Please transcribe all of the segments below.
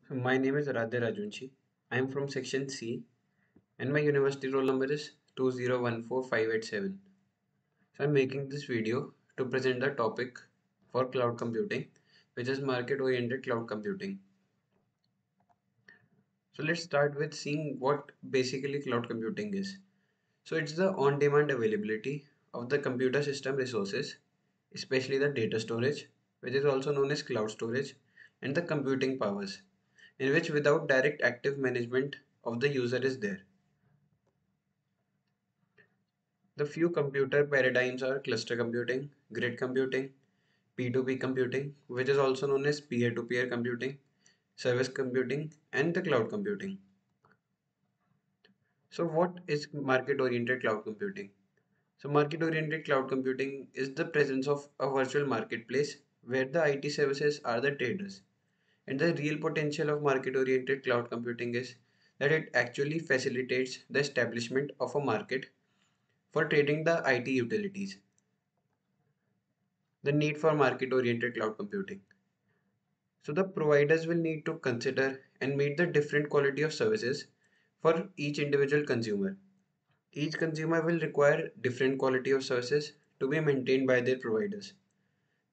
My name is Aradhya Rajunchi. I am from section C and my university roll number is 2014587. So I am making this video to present the topic for cloud computing, which is market oriented cloud computing. So let's start with seeing what basically cloud computing is. So it's the on demand availability of the computer system resources, especially the data storage, which is also known as cloud storage, and the computing powers, in which without direct active management of the user is there. The few computer paradigms are cluster computing, grid computing, P2P computing, which is also known as peer-to-peer computing, service computing, and the cloud computing. So what is market-oriented cloud computing? So market-oriented cloud computing is the presence of a virtual marketplace where the IT services are the traders. And the real potential of market-oriented cloud computing is that it actually facilitates the establishment of a market for trading the IT utilities. The need for market oriented cloud computing. So the providers will need to consider and meet the different quality of services for each individual consumer. Each consumer will require different quality of services to be maintained by their providers.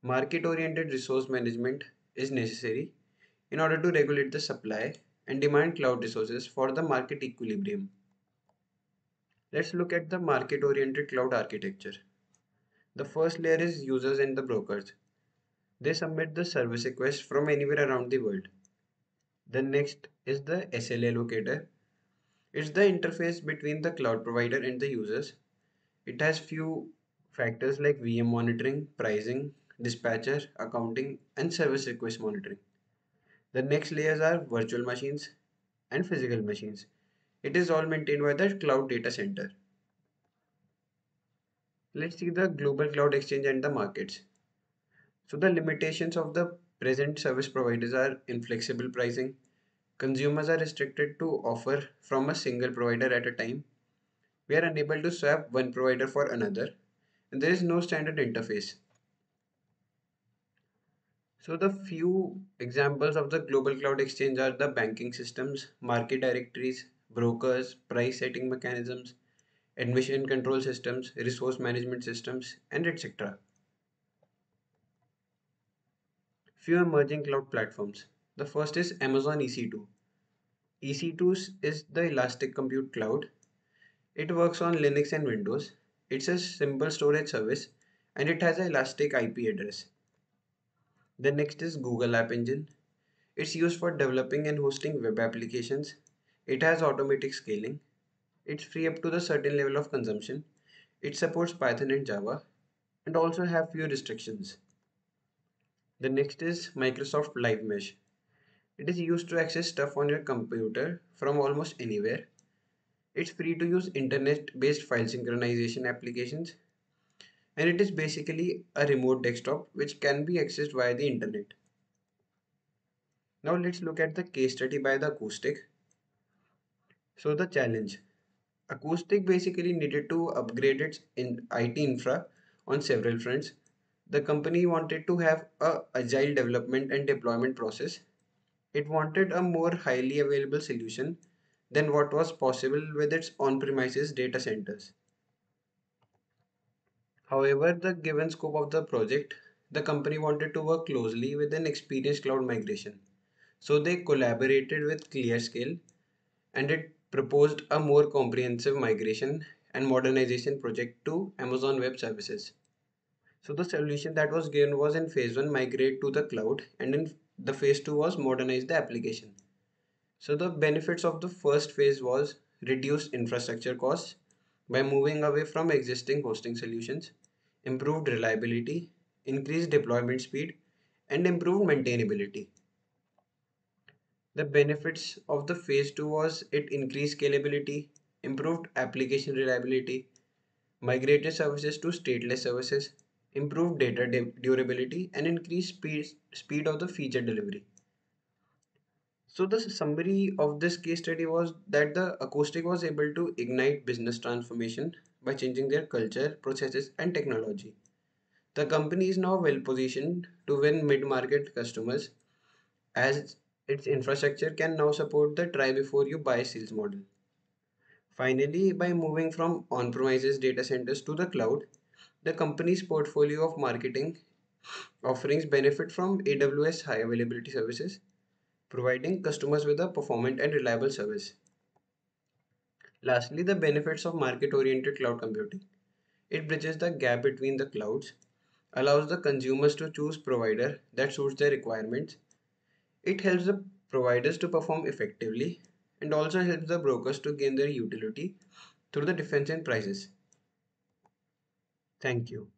Market oriented resource management is necessary in order to regulate the supply and demand cloud resources for the market equilibrium. Let's look at the market oriented cloud architecture. The first layer is users and the brokers. They submit the service request from anywhere around the world. The next is the SLA locator. It's the interface between the cloud provider and the users. It has few factors like VM monitoring, pricing, dispatcher, accounting, and service request monitoring. The next layers are virtual machines and physical machines. It is all maintained by the cloud data center. Let's see the global cloud exchange and the markets. So the limitations of the present service providers are inflexible pricing. Consumers are restricted to offer from a single provider at a time. We are unable to swap one provider for another, and there is no standard interface. So the few examples of the global cloud exchange are the banking systems, market directories, brokers, price setting mechanisms, admission control systems, resource management systems, and etc. Few emerging cloud platforms. The first is Amazon EC2. EC2 is the Elastic Compute Cloud. It works on Linux and Windows. It's a simple storage service and it has an elastic IP address. The next is Google App Engine. It's used for developing and hosting web applications. It has automatic scaling. It's free up to the certain level of consumption. It supports Python and Java and also have few restrictions. The next is Microsoft Live Mesh. It is used to access stuff on your computer from almost anywhere. It's free to use internet based file synchronization applications and it is basically a remote desktop which can be accessed via the internet. Now let's look at the case study by the Acoustic. So the challenge. Acoustic basically needed to upgrade its IT infra on several fronts. The company wanted to have a agile development and deployment process. It wanted a more highly available solution than what was possible with its on-premises data centers. However, the given scope of the project, the company wanted to work closely with an experienced cloud migration. So they collaborated with ClearScale and it proposed a more comprehensive migration and modernization project to Amazon Web Services. So the solution that was given was in phase 1 migrate to the cloud and in the phase 2 was modernize the application. So the benefits of the first phase was reduced infrastructure costs by moving away from existing hosting solutions, improved reliability, increased deployment speed, and improved maintainability. The benefits of the phase 2 was it increased scalability, improved application reliability, migrated services to stateless services, improved data durability, and increased speed of the feature delivery. So the summary of this case study was that the Acoustic was able to ignite business transformation by changing their culture, processes, and technology. The company is now well positioned to win mid-market customers as its infrastructure can now support the try before you buy sales model. Finally, by moving from on-premises data centers to the cloud, the company's portfolio of marketing offerings benefit from AWS high availability services, providing customers with a performant and reliable service. Lastly, the benefits of market-oriented cloud computing. It bridges the gap between the clouds, allows the consumers to choose provider that suits their requirements. It helps the providers to perform effectively and also helps the brokers to gain their utility through the difference in prices. Thank you.